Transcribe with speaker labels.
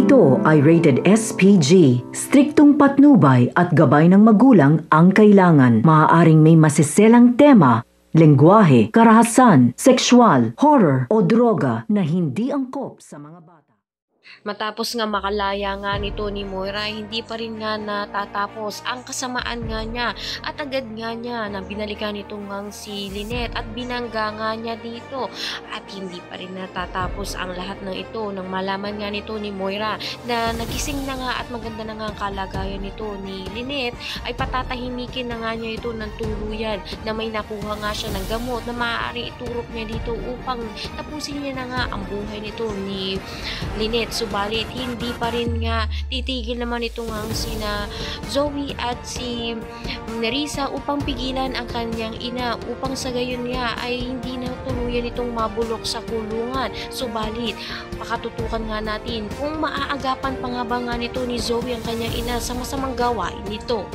Speaker 1: ito ay rated SPG. Striktong patnubay at gabay ng magulang ang kailangan. Maaaring may masiselang tema, lengguwahe, karahasan, sexual, horror o droga na hindi angkop sa mga bata.
Speaker 2: Matapos nga makalaya nga nito ni Moira, hindi pa rin nga natatapos ang kasamaan nga niya at agad nga niya na binalikan nitong ngang si Lynette at binangga nga niya dito at hindi pa rin natatapos ang lahat ng ito nang malaman nga nito ni Moira na nagising na nga at maganda na nga ang kalagayan nito ni Lynette ay patatahimikin na nga niya ito ng tuluyan na may nakuha nga siya ng gamot na maaari iturok niya dito upang tapusin niya na nga ang buhay nito ni Lynette. Subalit hindi pa rin nga titigil naman itong ang sina Zoe at si Nerissa upang pigilan ang kanyang ina upang sa gayon nga ay hindi na tuluyan itong mabulok sa kulungan. Subalit pakatutukan nga natin kung maaagapan pa nga ba nga nito ni Zoe ang kanyang ina sa masamang gawain nito.